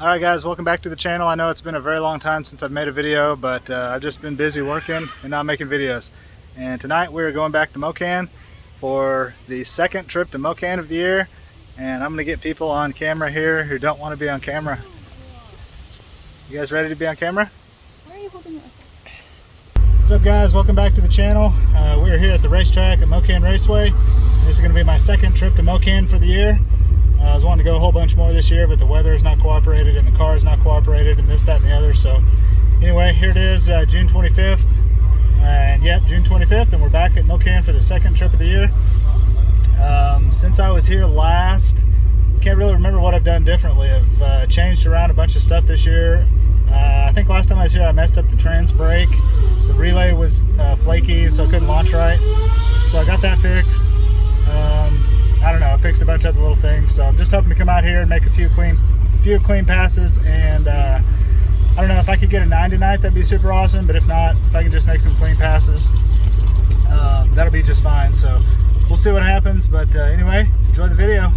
Alright guys, welcome back to the channel. I know it's been a very long time since I've made a video, but I've just been busy working and not making videos. And tonight we're going back to Mokan for the second trip to Mokan of the year. And I'm going to get people on camera here who don't want to be on camera. You guys ready to be on camera? Why are you holding it? What's up guys, welcome back to the channel. We're here at the racetrack at Mokan Raceway. This is going to be my second trip to Mokan for the year. I was wanting to go a whole bunch more this year, but the weather has not cooperated and the car has not cooperated and this, that, and the other. So anyway, here it is, June 25th. And yep, June 25th, and we're back at Mokan for the second trip of the year. Since I was here last, can't really remember what I've done differently. I've changed around a bunch of stuff this year. I think last time I was here I messed up the trans brake. The relay was flaky, so I couldn't launch right. So I got that fixed. I don't know, I fixed a bunch of other little things, so I'm just hoping to come out here and make a few clean passes. And I don't know, if I could get a 9 tonight, that'd be super awesome, but if not, if I can just make some clean passes, that'll be just fine. So we'll see what happens, but anyway, enjoy the video.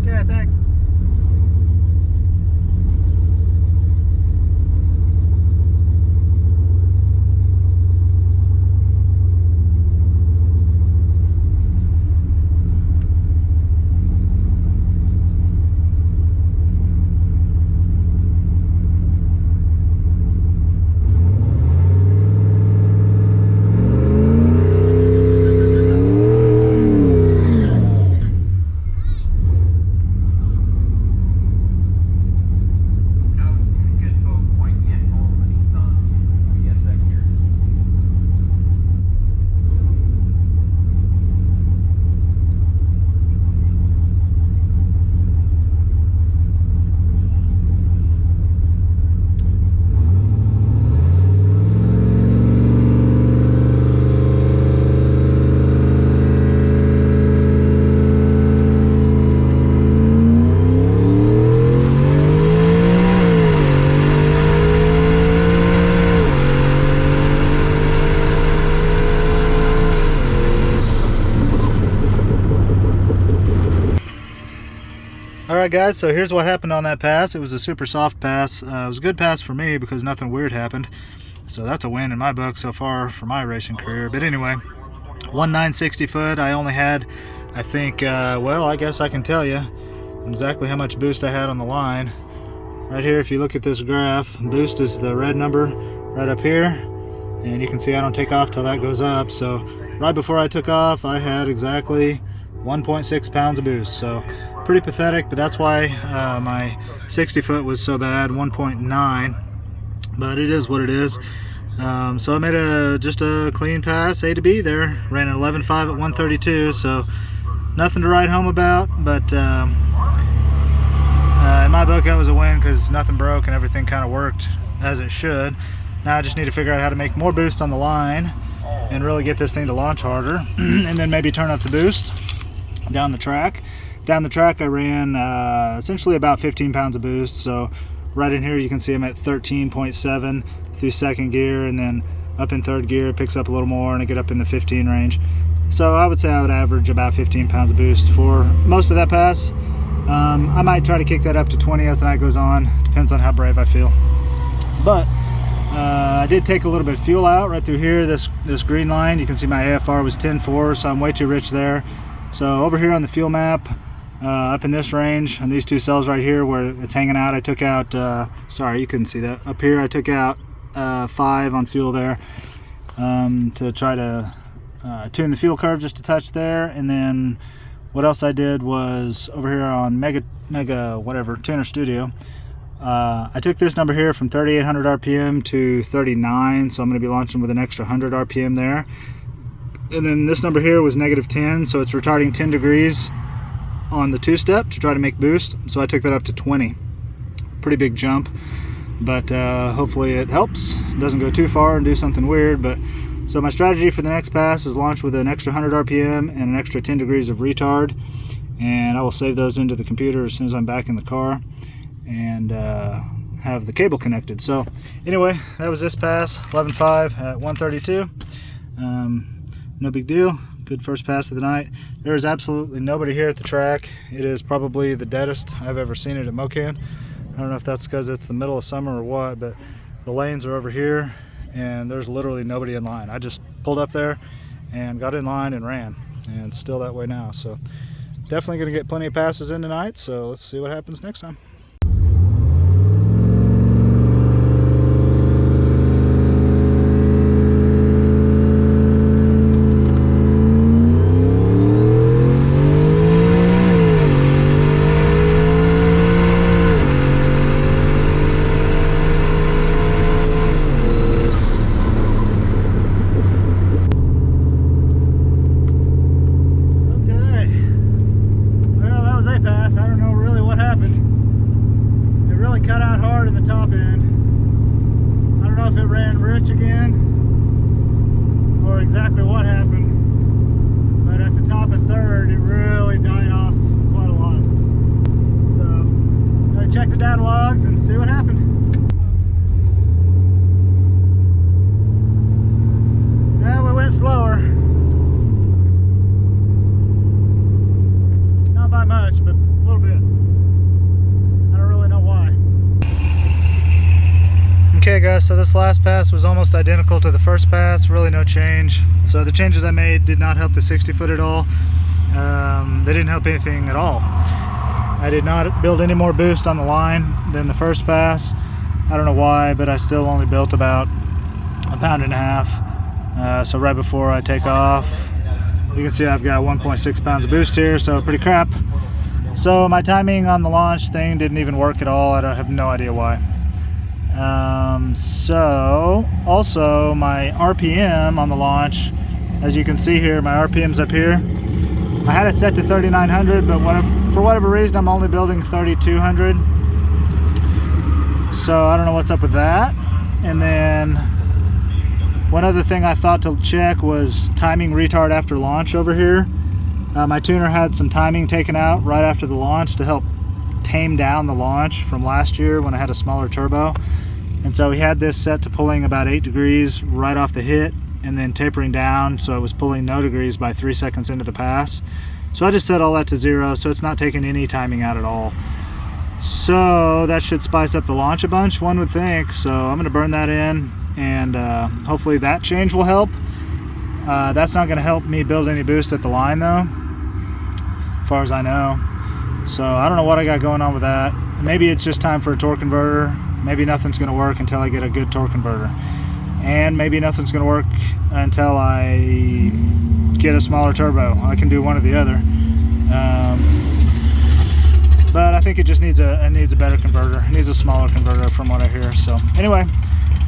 Yeah, thanks. Alright guys, so here's what happened on that pass. It was a super soft pass. It was a good pass for me because nothing weird happened. So that's a win in my book so far for my racing career. But anyway, 1960 foot. I only had, I think, well, I guess I can tell you exactly how much boost I had on the line. Right here, if you look at this graph, boost is the red number right up here. And you can see I don't take off till that goes up. So right before I took off, I had exactly 1.6 pounds of boost. So pretty pathetic, but that's why my 60 foot was so bad, 1.9, but it is what it is. So I made just a clean pass, A to B there, ran an 11.5 at 132, so nothing to write home about, but in my book that was a win because nothing broke and everything kind of worked as it should. Now I just need to figure out how to make more boost on the line and really get this thing to launch harder and then maybe turn up the boost down the track. Down the track I ran essentially about 15 pounds of boost, so right in here you can see I'm at 13.7 through second gear, and then up in third gear it picks up a little more and I get up in the 15 range. So I would say I would average about 15 pounds of boost for most of that pass. I might try to kick that up to 20 as the night goes on, depends on how brave I feel. But I did take a little bit of fuel out right through here, this green line. You can see my AFR was 10.4, so I'm way too rich there. So over here on the fuel map, up in this range, on these two cells right here where it's hanging out, I took out, sorry you couldn't see that, up here I took out 5 on fuel there to try to tune the fuel curve just a touch there. And then what else I did was over here on Mega whatever, Tuner Studio, I took this number here from 3800 RPM to 39, so I'm going to be launching with an extra 100 RPM there. And then this number here was -10, so it's retarding 10 degrees on the two-step to try to make boost, so I took that up to 20. Pretty big jump, but hopefully it helps. It doesn't go too far and do something weird. But so my strategy for the next pass is launch with an extra 100 RPM and an extra 10 degrees of retard, and I will save those into the computer as soon as I'm back in the car and have the cable connected. So anyway, that was this pass, 11.5 at 132. No big deal. Good first pass of the night. There is absolutely nobody here at the track. It is probably the deadest I've ever seen it at Mokan. I don't know if that's because it's the middle of summer or what, but the lanes are over here and there's literally nobody in line. I just pulled up there and got in line and ran, and it's still that way now. So definitely going to get plenty of passes in tonight, so let's see what happens next time. Cut out hard in the top end. I don't know if it ran rich again or exactly what happened, but at the top of third it really died off quite a lot. So gotta check the data logs and see what happened. Yeah, we went slower. Not by much, but a little bit. I don't really know why. Okay guys, so this last pass was almost identical to the first pass, really no change. So the changes I made did not help the 60 foot at all. They didn't help anything at all. I did not build any more boost on the line than the first pass. I don't know why, but I still only built about 1.5 pounds. So right before I take off, you can see I've got 1.6 pounds of boost here, so pretty crap. So my timing on the launch thing didn't even work at all. I have no idea why. So also my RPM on the launch, as you can see here, my RPM's up here. I had it set to 3,900, but for whatever reason I'm only building 3,200. So I don't know what's up with that. And then one other thing I thought to check was timing retard after launch over here. My tuner had some timing taken out right after the launch to help tame down the launch from last year when I had a smaller turbo. And so he had this set to pulling about 8 degrees right off the hit and then tapering down, so it was pulling no degrees by 3 seconds into the pass. So I just set all that to 0, so it's not taking any timing out at all. So that should spice up the launch a bunch, one would think. So I'm going to burn that in, and hopefully that change will help. That's not going to help me build any boost at the line though, as far as I know. So I don't know what I got going on with that. Maybe it's just time for a torque converter. Maybe nothing's going to work until I get a good torque converter. And maybe nothing's going to work until I get a smaller turbo. I can do one or the other. But I think it just needs a better converter. It needs a smaller converter from what I hear. So anyway,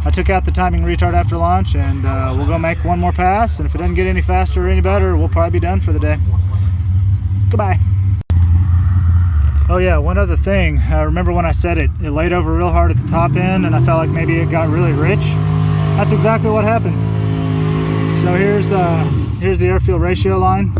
I took out the timing retard after launch, and we'll go make one more pass. And if it doesn't get any faster or any better, we'll probably be done for the day. Goodbye. Oh yeah, one other thing. I remember when I said it laid over real hard at the top end and I felt like maybe it got really rich. That's exactly what happened. So here's the air-fuel ratio line.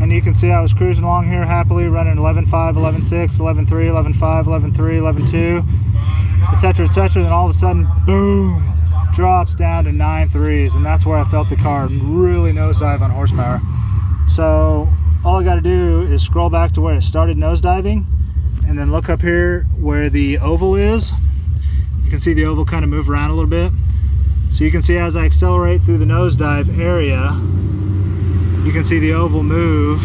And you can see I was cruising along here happily, running 11.5, 11.6, 11.3, 11.5, 11.3, 11.2, etc., etc. Then all of a sudden, boom, drops down to 9.3s. And that's where I felt the car really nosedive on horsepower. So all I got to do is scroll back to where it started nosediving and then look up here where the oval is. You can see the oval kind of move around a little bit. So you can see as I accelerate through the nosedive area, you can see the oval move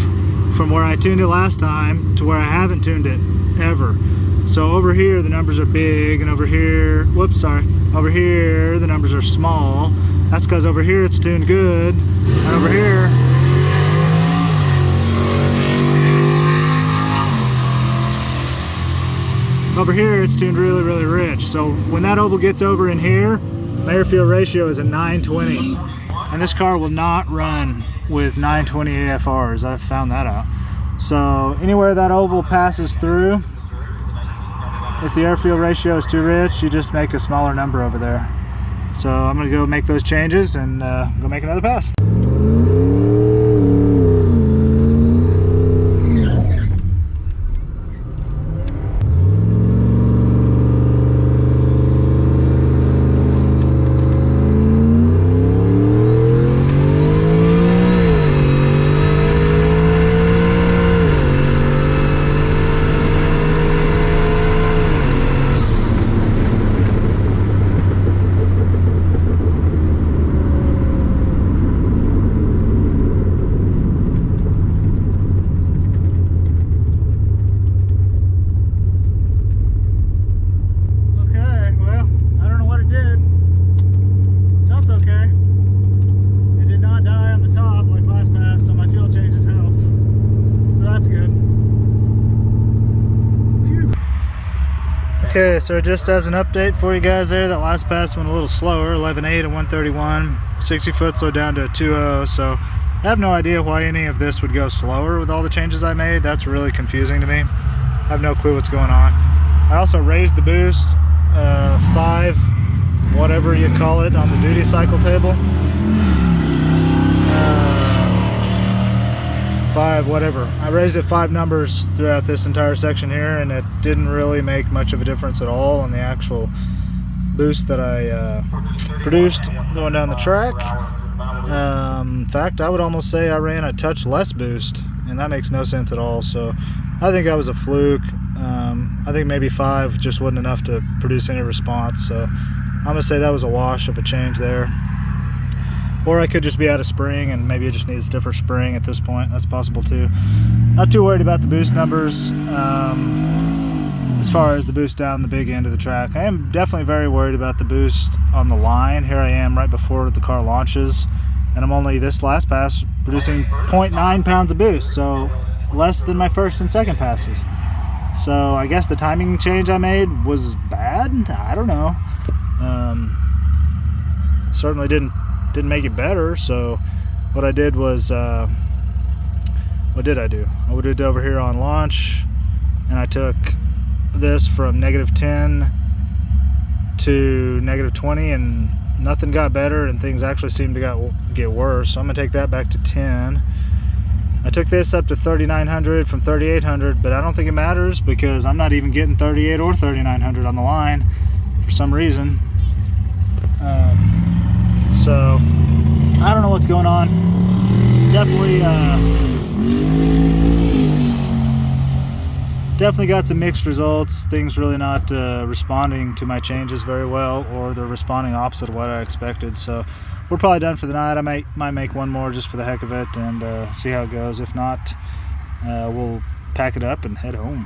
from where I tuned it last time to where I haven't tuned it ever. So over here the numbers are big, and over here, over here the numbers are small. That's because over here it's tuned good, and over here it's tuned really, really rich. So when that oval gets over in here, my air-fuel ratio is a 920. And this car will not run with 920 AFRs. I've found that out. So anywhere that oval passes through, if the air-fuel ratio is too rich, you just make a smaller number over there. So I'm going to go make those changes and go make another pass. Okay, so just as an update for you guys there, that last pass went a little slower, 11.8 and 131, 60 foot slowed down to 2.0, so I have no idea why any of this would go slower with all the changes I made. That's really confusing to me. I have no clue what's going on. I also raised the boost 5, whatever you call it, on the duty cycle table. 5 whatever. I raised it 5 numbers throughout this entire section here, and it didn't really make much of a difference at all on the actual boost that I produced going down the track. In fact, I would almost say I ran a touch less boost, and that makes no sense at all. So I think that was a fluke. I think maybe 5 just wasn't enough to produce any response, so I'm gonna say that was a wash of a change there. Or I could just be out of spring and maybe it just needs different spring at this point. That's possible too. Not too worried about the boost numbers as far as the boost down the big end of the track. I am definitely very worried about the boost on the line. Here I am right before the car launches, and I'm only this last pass producing 0.9 pounds of boost, so less than my first and second passes. So I guess the timing change I made was bad. I don't know. Certainly didn't make it better. So what I did was, what did I do? I would have did over here on launch, and I took this from -10 to -20, and nothing got better, and things actually seemed to get worse. So I'm gonna take that back to 10. I took this up to 3,900 from 3,800, but I don't think it matters because I'm not even getting 38 or 3,900 on the line for some reason. So I don't know what's going on. Definitely got some mixed results. Things really not responding to my changes very well, or they're responding opposite of what I expected. So we're probably done for the night. I might make one more just for the heck of it and see how it goes. If not, we'll pack it up and head home.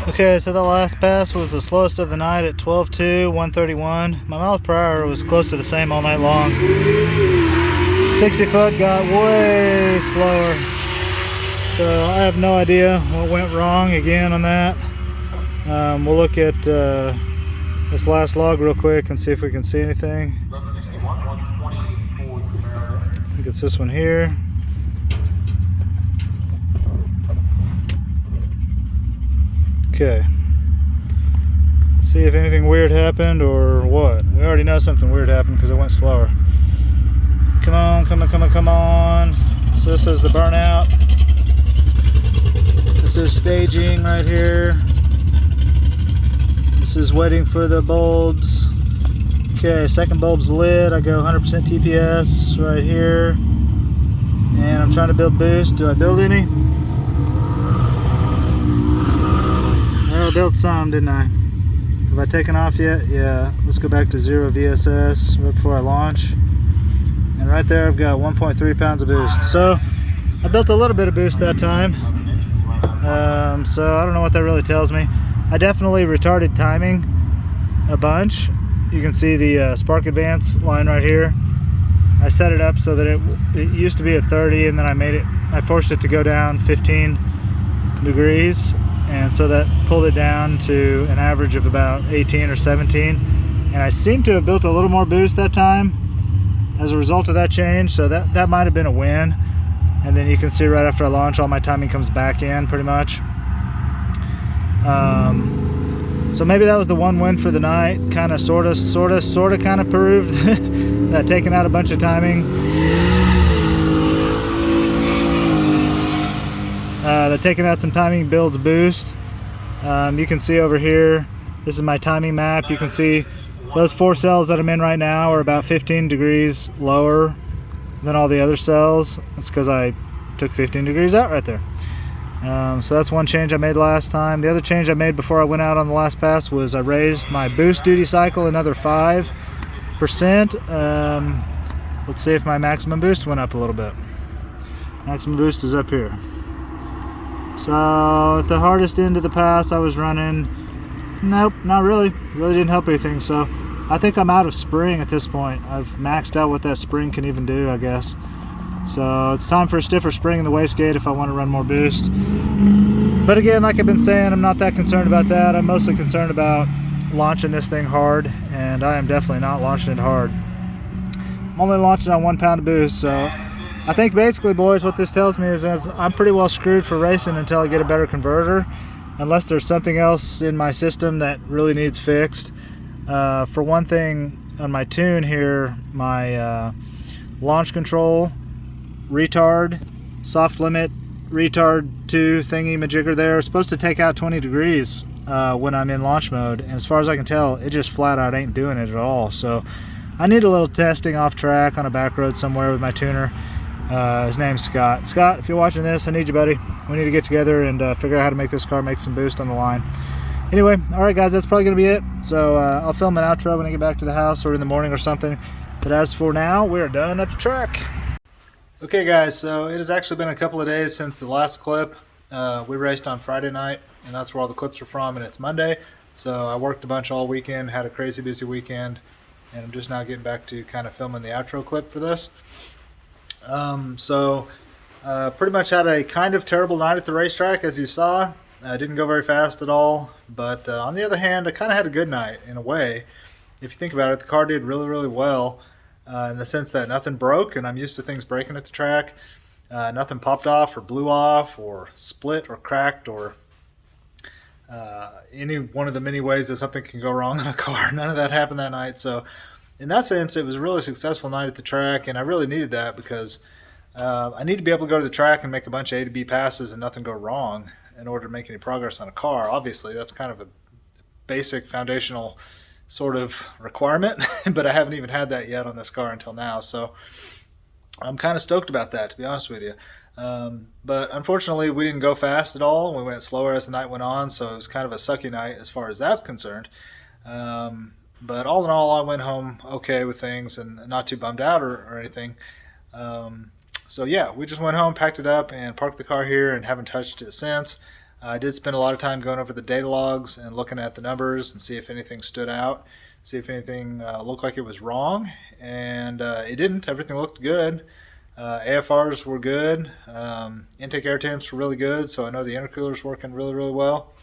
Okay, so the last pass was the slowest of the night at 12.2, 131. My miles per hour was close to the same all night long. 60 foot got way slower. So I have no idea what went wrong again on that. We'll look at this last log real quick and see if we can see anything. I think it's this one here. Okay, see if anything weird happened or what. We already know something weird happened because it went slower. Come on, come on, come on, come on. So this is the burnout. This is staging right here. This is waiting for the bulbs. Okay, second bulb's lit. I go 100% TPS right here. And I'm trying to build boost. Do I build any? I built some, didn't I? Have I taken off yet? Yeah. Let's go back to 0 VSS right before I launch. And right there I've got 1.3 pounds of boost. So I built a little bit of boost that time. So I don't know what that really tells me. I definitely retarded timing a bunch. You can see the spark advance line right here. I set it up so that it used to be at 30, and then I forced it to go down 15 degrees. And so that pulled it down to an average of about 18 or 17. And I seem to have built a little more boost that time as a result of that change. So that might have been a win. And then you can see right after I launch, all my timing comes back in pretty much. So maybe that was the one win for the night. Kind of, sort of kind of proved that taking out a bunch of timing. That taking out some timing builds boost. You can see over here, this is my timing map. You can see those 4 cells that I'm in right now are about 15 degrees lower than all the other cells. That's because I took 15 degrees out right there. So that's one change I made last time. The other change I made before I went out on the last pass was I raised my boost duty cycle another 5. Let's see if my maximum boost went up a little bit. Maximum boost is up here. So at the hardest end of the pass I was running, nope, not really. Really didn't help anything. So I think I'm out of spring at this point. I've maxed out what that spring can even do, I guess. So it's time for a stiffer spring in the wastegate if I want to run more boost. But again, like I've been saying, I'm not that concerned about that. I'm mostly concerned about launching this thing hard, and I am definitely not launching it hard. I'm only launching on 1 pound of boost, so I think basically, boys, what this tells me is I'm pretty well screwed for racing until I get a better converter, unless there's something else in my system that really needs fixed. For one thing, on my tune here, my launch control, retard, soft limit, retard 2 thingy majigger there is supposed to take out 20 degrees when I'm in launch mode, and as far as I can tell, it just flat out ain't doing it at all. So I need a little testing off track on a back road somewhere with my tuner. His name's Scott. Scott, if you're watching this, I need you, buddy. We need to get together and figure out how to make this car make some boost on the line. Anyway, alright guys, that's probably going to be it. So I'll film an outro when I get back to the house or in the morning or something. But as for now, we're done at the track. Okay guys, so it has actually been a couple of days since the last clip. We raced on Friday night, and that's where all the clips are from, and it's Monday. So I worked a bunch all weekend, had a crazy busy weekend, and I'm just now getting back to kind of filming the outro clip for this. Pretty much had a kind of terrible night at the racetrack, as you saw. Didn't go very fast at all, but on the other hand, I kind of had a good night in a way. If you think about it, the car did really, really well in the sense that nothing broke, and I'm used to things breaking at the track. Nothing popped off or blew off or split or cracked or any one of the many ways that something can go wrong in a car. None of that happened that night. So in that sense, it was a really successful night at the track, and I really needed that because I need to be able to go to the track and make a bunch of A to B passes and nothing go wrong in order to make any progress on a car. Obviously, that's kind of a basic foundational sort of requirement, but I haven't even had that yet on this car until now. So I'm kind of stoked about that, to be honest with you. But unfortunately, we didn't go fast at all. We went slower as the night went on, so it was kind of a sucky night as far as that's concerned. But all in all, I went home okay with things and not too bummed out or anything. So yeah, we just went home, packed it up, and parked the car here and haven't touched it since. I did spend a lot of time going over the data logs and looking at the numbers and see if anything stood out, see if anything looked like it was wrong, and it didn't. Everything looked good. AFRs were good. Intake air temps were really good, so I know the intercooler's working really, really well.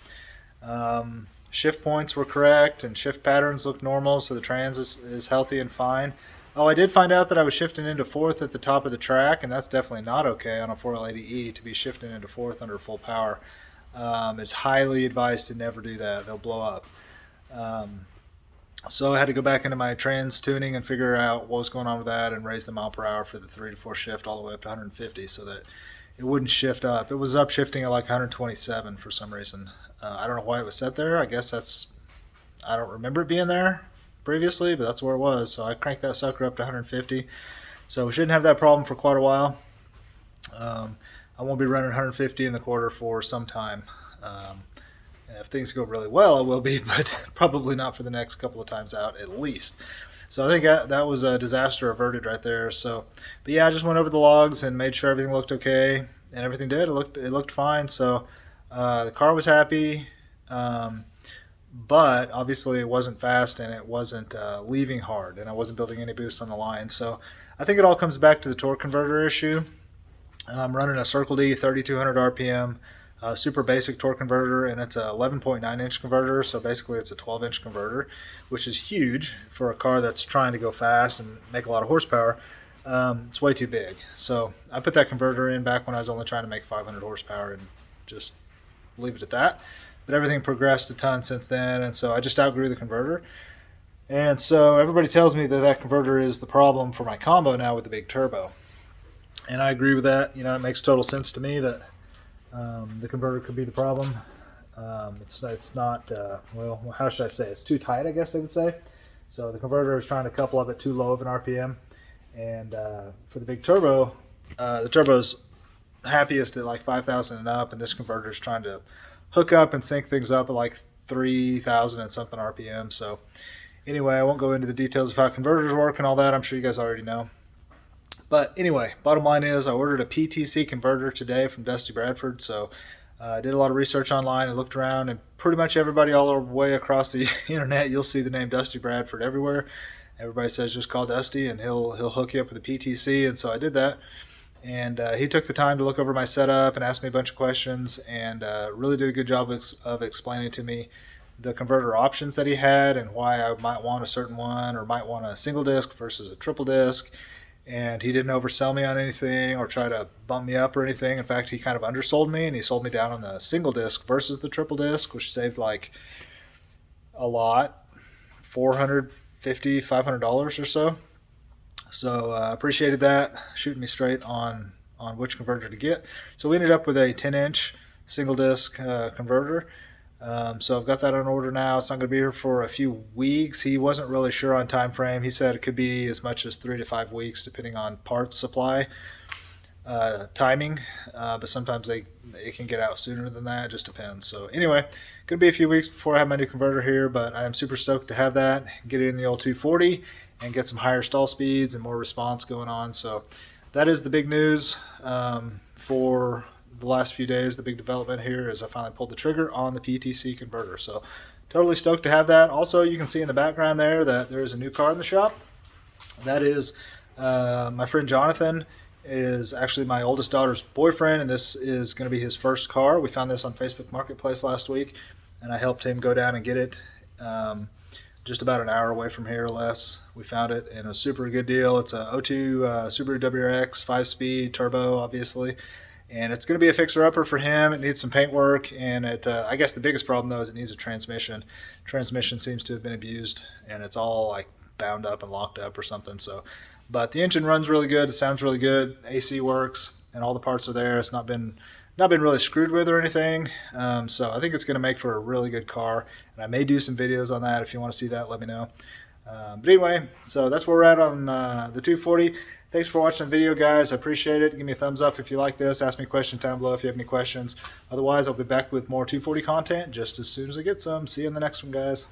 Shift points were correct, and shift patterns looked normal, so the trans is healthy and fine. Oh, I did find out that I was shifting into fourth at the top of the track, and that's definitely not okay on a 4L80E to be shifting into fourth under full power. It's highly advised to never do that. They'll blow up. So I had to go back into my trans tuning and figure out what was going on with that and raise the mile per hour for the 3 to 4 shift all the way up to 150 so that it wouldn't shift up. It was up shifting at like 127 for some reason. I don't know why it was set there. I guess I don't remember it being there previously, but that's where it was. So I cranked that sucker up to 150. So we shouldn't have that problem for quite a while. I won't be running 150 in the quarter for some time. And if things go really well, I will be, but probably not for the next couple of times out at least. So I think that was a disaster averted right there. So, but yeah, I just went over the logs and made sure everything looked okay, and everything did. It looked fine. So the car was happy. But obviously it wasn't fast and it wasn't leaving hard, and I wasn't building any boost on the line. So I think it all comes back to the torque converter issue. I'm running a Circle D 3200 RPM super basic torque converter, and it's a 11.9 inch converter, so basically it's a 12-inch converter, which is huge for a car that's trying to go fast and make a lot of horsepower. It's way too big. So I put that converter in back when I was only trying to make 500 horsepower and just leave it at that. But everything progressed a ton since then, and so I just outgrew the converter. And so everybody tells me that that converter is the problem for my combo now with the big turbo. And I agree with that. You know, it makes total sense to me that the converter could be the problem. It's not, well, how should I say? It's too tight, I guess they would say. So the converter is trying to couple up at too low of an RPM. And for the big turbo, the turbo's happiest at like 5,000 and up, and this converter is trying to hook up and sync things up at like 3,000 and something RPM. So Anyway, I won't go into the details of how converters work and all that. I'm sure you guys already know. But anyway, bottom line is I ordered a PTC converter today from Dusty Bradford. So I did a lot of research online and looked around, and pretty much everybody all the way across the internet, you'll see the name Dusty Bradford everywhere. Everybody says just call Dusty and he'll hook you up with a PTC. And so I did that. And he took the time to look over my setup and ask me a bunch of questions, and really did a good job of explaining to me the converter options that he had and why I might want a certain one or might want a single disc versus a triple disc. And he didn't oversell me on anything or try to bump me up or anything. In fact, he kind of undersold me, and he sold me down on the single disc versus the triple disc, which saved like a lot, $450, $500 or so. So appreciated that, shooting me straight on which converter to get. So we ended up with a 10-inch single disc converter. So I've got that on order now. It's not going to be here for a few weeks. He wasn't really sure on time frame. He said it could be as much as 3 to 5 weeks depending on parts supply timing, but sometimes it can get out sooner than that. It just depends. So anyway, going to be a few weeks before I have my new converter here, but I am super stoked to have that, get it in the old 240 and get some higher stall speeds and more response going on. So that is the big news for the last few days. The big development here is I finally pulled the trigger on the PTC converter. So totally stoked to have that. Also, you can see in the background there that there is a new car in the shop. That is my friend Jonathan is actually my oldest daughter's boyfriend, and this is going to be his first car. We found this on Facebook Marketplace last week, and I helped him go down and get it. Just about an hour away from here or less. We found it in a super good deal. It's a 02 Subaru WRX 5-speed turbo, obviously. And it's going to be a fixer-upper for him. It needs some paint work, and I guess the biggest problem, though, is it needs a transmission. Transmission seems to have been abused, and it's all like bound up and locked up or something. So, but the engine runs really good. It sounds really good. AC works, and all the parts are there. It's not been really screwed with or anything. So I think it's going to make for a really good car, and I may do some videos on that. If you want to see that, let me know. But anyway, so that's where we're at on the 240. Thanks for watching the video, guys. I appreciate it. Give me a thumbs up if you like this. Ask me a question down below if you have any questions. Otherwise, I'll be back with more 240 content just as soon as I get some. See you in the next one, guys.